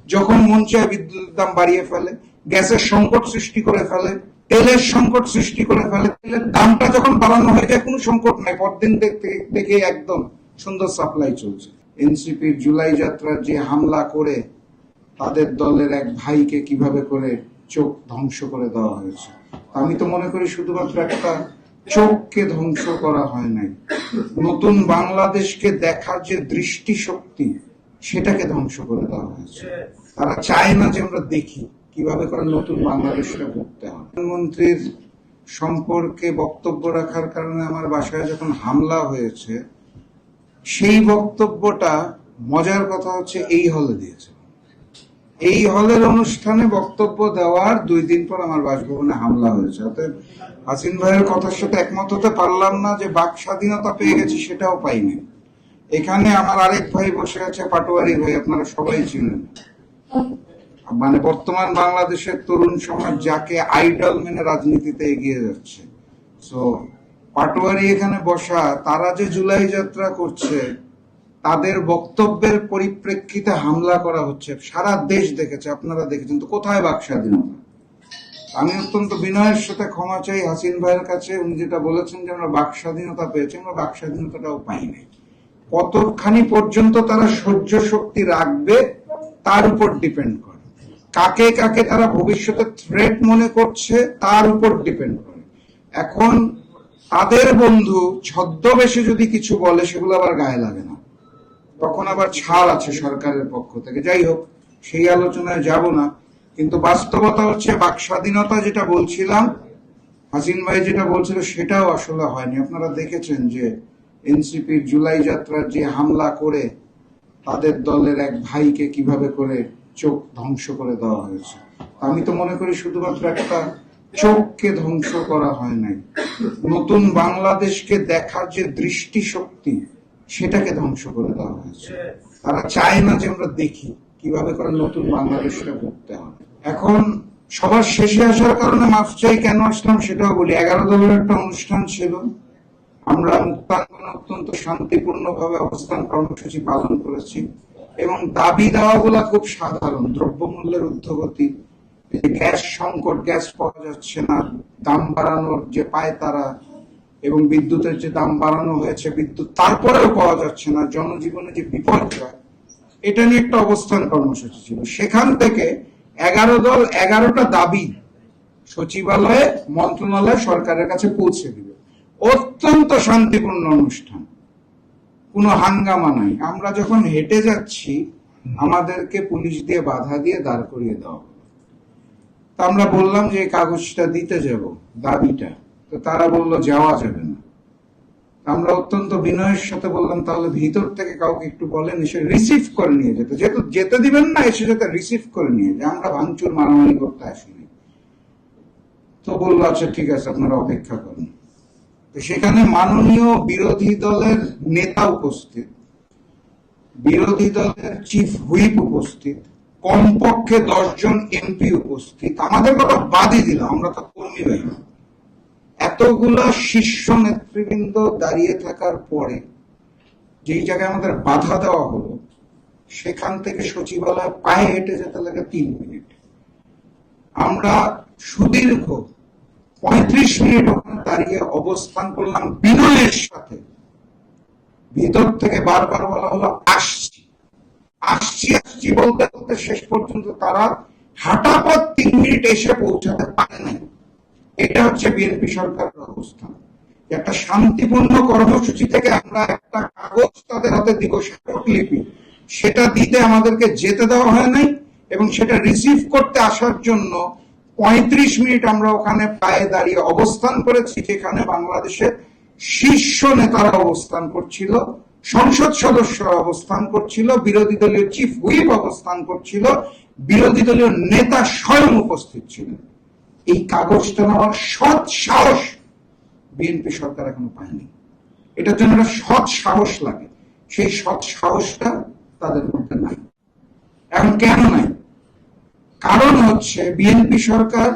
যখন মন চায় বিদ্যুতের দাম বাড়িয়ে ফেলে, গ্যাসের সংকট সৃষ্টি করে ফেলে, তেলের সংকট সৃষ্টি করে ফেলে। তেলের দামটা যখন বাড়ানো হয়ে যায় কোনো সংকট নাই, পরদিন দেখে একদম সুন্দর সাপ্লাই চলছে। এনসিপির জুলাই যাত্রার যে হামলা করে তাদের দলের এক ভাইকে কিভাবে করে চোখ ধ্বংস করে দেওয়া হয়েছে, আমি তো মনে করি শুধুমাত্র একটা চোখকে ধ্বংস করা হয় নাই, নতুন বাংলাদেশকে দেখার যে দৃষ্টি শক্তি সেটাকে ধ্বংস করে দেওয়া হয়েছে। তারা চায় না যে আমরা দেখি কিভাবে করে নতুন বাংলাদেশটা করতে হয়। প্রধানমন্ত্রীর সম্পর্কে বক্তব্য রাখার কারণে আমার বাসায় যখন হামলা হয়েছে, সেই বক্তব্যটা মজার কথা হচ্ছে এই হলে দিয়েছে। এই হলের অনুষ্ঠানে বক্তব্য দেওয়ার 2 দিন পর আমার বাসভবনে হামলা হয়েছে। অতএব হাসিন ভাইয়ের কথার সাথে একমত হতে পারলাম না। যে বাক স্বাধীনতা পেয়ে গেছি সেটাও পাইনি। এখানে আমার আরেক ভাই বসে আছে, পাটোয়ারি ভাই, আপনারা সবাই চিনেন। মানে বর্তমান বাংলাদেশের তরুণ সমাজ যাকে আইডল মেনে রাজনীতিতে এগিয়ে যাচ্ছে। সো পাটোয়ারি এখানে বসা, তারা যে জুলাই যাত্রা করছে তাদের বক্তব্যের পরিপ্রেক্ষিতে হামলা করা হচ্ছে, সারা দেশ দেখেছে, আপনারা দেখেছেন। তো কোথায় বাক স্বাধীনতা? আমি অত্যন্ত বিনয়ের সাথে ক্ষমা চাই হাসিন ভাইয়ের কাছে। উনি যেটা বলেছেন যে আমরা বাক স্বাধীনতা পেয়েছি, আমরা বাক স্বাধীনতাটাও পাইনি। কতখানি পর্যন্ত তারা সহ্য শক্তি রাখবে তার উপর ডিপেন্ড করে। কাকে কাকে তারা ভবিষ্যতে থ্রেট মনে করছে তার উপর ডিপেন্ড করে। এখন তাদের বন্ধু ছদ্মবেশে যদি কিছু বলে সেগুলো আবার গায়ে লাগে না, তখন আবার ছাড় আছে সরকারের পক্ষ থেকে। যাই হোক, সেই আলোচনায় যাব না। কিন্তু বাস্তবতা হচ্ছে বাক স্বাধীনতা যেটা বলছিলাম, হাসিন ভাই যেটা বলছিল সেটাও আসলে হয়নি। আপনারা দেখেছেন যে এনসিপির জুলাই যাত্রার যে হামলা করে তাদের দলের এক ভাইকে কিভাবে করে চোখ ধ্বংস করে দেওয়া হয়েছে। আমি তো মনে করি শুধুমাত্র একটা চোখকে ধ্বংস করা হয় নাই, নতুন বাংলাদেশকে দেখার যে দৃষ্টি শক্তি সেটাকে ধ্বংস করে দেওয়া হয়েছে। তারা চায় না যে আমরা দেখি কিভাবে করে নতুন বাংলাদেশটা করতে হয়। এখন সবার শেষে আসার কারণে মাফ চাই, কেন আসলাম সেটাও বলি। 11 দলের একটা অনুষ্ঠান ছিল, আমরা মুক্তাঙ্গনে অত্যন্ত শান্তিপূর্ণভাবে অবস্থান কর্মসূচি পালন করেছি এবং দাবি দেওয়াগুলো খুব সাধারণ। দ্রব্যমূল্যের ঊর্ধ্বগতি, গ্যাস সংকট, গ্যাস পাওয়া যাচ্ছে না, দাম বাড়ানোর যে পায় তারা, এবং বিদ্যুতের যে দাম বাড়ানো হয়েছে, বিদ্যুৎ তারপরেও পাওয়া যাচ্ছে না, জনজীবনে যে বিপর্যয়, এটা নিয়ে একটা অবস্থান কর্মসূচি ছিল। সেখান থেকে 11 দল 11টা দাবি সচিবালয়ে, মন্ত্রণালয়ে সরকারের কাছে পৌঁছে দিবে। অত্যন্ত শান্তিপূর্ণ অনুষ্ঠান, কোনো হাঙ্গামা নাই। আমরা যখন হেঁটে যাচ্ছি আমাদেরকে পুলিশ দিয়ে বাধা দিয়ে দাঁড় করিয়ে দেওয়া হলো। তা আমরা বললাম যে এই কাগজটা দিতে যাব, দাবিটা। তো তারা বলল যাওয়া যাবে না। আমরা অত্যন্ত বিনয়ের সাথে বললাম তাহলে ভিতর থেকে কাউকে একটু বলেন এসে রিসিভ করে নিয়ে যেতে, যেহেতু যেতে দিবেন না এসে যাতে রিসিভ করে নিয়ে যায়, আমরা ভাঙচুর মারামারি করতে আসিনি। তো বললো আচ্ছা ঠিক আছে, আপনারা অপেক্ষা করুন। তো সেখানে মাননীয় বিরোধী দলের নেতা উপস্থিত, বিরোধী দলের চিফ হুইপ উপস্থিত, কমপক্ষে 10 জন এমপি উপস্থিত। আমাদের কথা বাদই দিল, আমরা তো কর্মী বাহিনী। এতগুলা শীর্ষ নেতৃবৃন্দ দাঁড়িয়ে থাকার পরে যেই জায়গায় আমাদের বাধা দেওয়া হলো, সেখান থেকে সচিবালয় পায়ে হেঁটে যেতে লাগে 3 মিনিট। আমরা সুদীর্ঘ 35 মিনিট ওখানে দাঁড়িয়ে অবস্থান করলাম বিনয়ের সাথে। ভিতর থেকে বারবার বলা হলো আসছি আসছি আসছি বলতে বলতে শেষ পর্যন্ত তারা হাঁটা পথ 3 মিনিট এসে পৌঁছাতে পারে নাই। এটা হচ্ছে বিএনপি সরকারের অবস্থান। একটা শান্তিপূর্ণ কর্মসূচি থেকে আমরা একটা কাগজ তাদের হাতে দিব, স্মারকলিপি, সেটা দিতে আমাদেরকে যেতে দেওয়া হয় নাই এবং সেটা রিসিভ করতে আসার জন্য 35 মিনিট আমরা ওখানে পায়ে দাঁড়িয়ে অবস্থান করেছি, যেখানে বাংলাদেশের শীর্ষ নেতারা অবস্থান করছিল, সংসদ সদস্যরা অবস্থান করছিল, বিরোধী দলীয় চিফ হুইপ অবস্থান করছিল, বিরোধী দলীয় নেতা স্বয়ং উপস্থিত ছিলেন। এই কাগজটা নেওয়ার সৎ সাহস বিএনপি সরকার এখনো পায়নি। এটার জন্য একটা সৎ সাহস লাগে, সেই সৎ সাহসটা তাদের মধ্যে নাই। এখন কেন নাই? কারণ হচ্ছে বিএনপি সরকার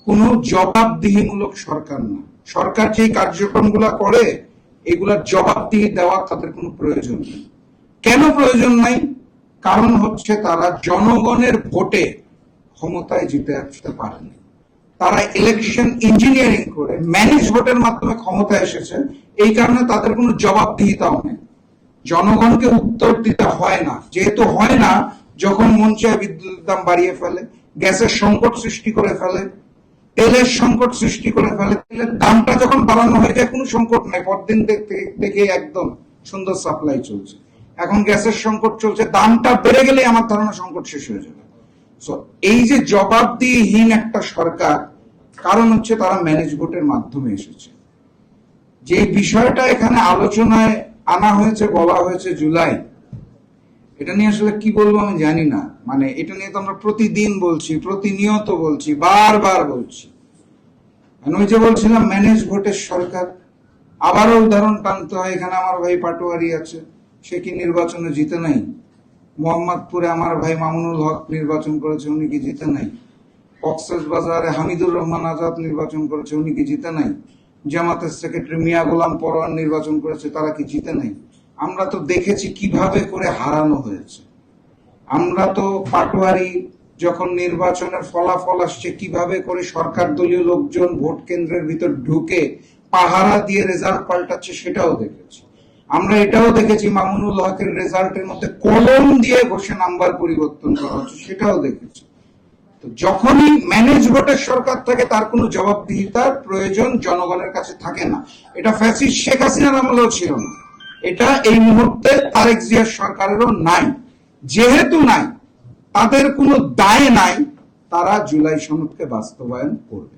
কোন জবাবদিহিমূলক সরকার না। সরকার যে কার্যক্রমগুলা করে এগুলার জবাবদিহি দেওয়া তাদের কোনো প্রয়োজন নেই। কেন প্রয়োজন নাই? কারণ হচ্ছে তারা জনগণের ভোটে ক্ষমতায় জিতে আসতে পারেনি। তারা ইলেকশন ইঞ্জিনিয়ারিং করে ম্যানেজ ভোটের মাধ্যমে ক্ষমতায় এসেছে, এই কারণে তাদের কোনো জবাবদিহিতাও নেই। জনগণকে উত্তর দিতে হয় না, যেহেতু হয় না, যখন মন চায় বিদ্যুতের দাম বাড়িয়ে ফেলে, গ্যাসের সংকট সৃষ্টি করে ফেলে, তেলের সংকট সৃষ্টি করে ফেলে। তেলের দামটা যখন বাড়ানো হয়ে যায় কোনো সংকট নাই, পরদিন দেখে একদম সুন্দর সাপ্লাই চলছে। এখন গ্যাসের সংকট চলছে, দামটা বেড়ে গেলে আমার ধারণা সংকট শেষ হয়ে যাবে। এই যে জবাবদিহিহীন একটা সরকার, কারণ হচ্ছে তারা ম্যানেজ ভোটের মাধ্যমে এসেছে। যে বিষয়টা এখানে আলোচনায় আনা হয়েছে, বলা হয়েছে জুলাই, এটা নিয়ে আসলে কি বলবো আমি জানি না। মানে এটা নিয়ে তো আমরা প্রতিদিন বলছি, প্রতিনিয়ত বলছি, বারবার বলছি। ওই যে বলছিলাম ম্যানেজ ভোটের সরকার, আবারও উদাহরণ টানতে হয়। এখানে আমার ভাই পাটোয়ারি আছে, সে কি নির্বাচনে জিতে নাই? মোহাম্মদপুরে আমার ভাই মামুনুল হক নির্বাচন করেছে, উনি কি জিতে নাই? কক্সবাজারে হামিদুর রহমান আজাদ নির্বাচন করেছে, উনি কি জিতে নাই? জামাতের সেক্রেটারি মিয়া গোলাম পরোয়ার নির্বাচন করেছে, তারা কি জিতে নাই? আমরা তো দেখেছি কিভাবে করে হারানো হয়েছে। আমরা তো পাটোয়ারি যখন নির্বাচনের ফলাফল আসছে, কিভাবে করে সরকার দলীয় লোকজন ভোট কেন্দ্রের ভিতর ঢুকে পাহারা দিয়ে রেজাল্ট পাল্টাচ্ছে, সেটাও দেখেছি। আমরা এটাও দেখেছি মামুনুল হকের রেজাল্টের মধ্যে কলম দিয়ে বসে নাম্বার পরিবর্তন করা হচ্ছে, সেটাও দেখেছি। তো যখনই ম্যানেজ ভোটের সরকার থাকে, তার কোনো জবাবদিহিতার প্রয়োজন জনগণের কাছে থাকে না। এটা ফ্যাসিস্ট শেখ হাসিনার আমলেও ছিল না, এটা এই মুহূর্তে তারেক জিয়ার সরকারেরও নাই। যেহেতু নাই, তাদের কোনো দায় নাই, তারা জুলাই সনদকে বাস্তবায়ন করবে।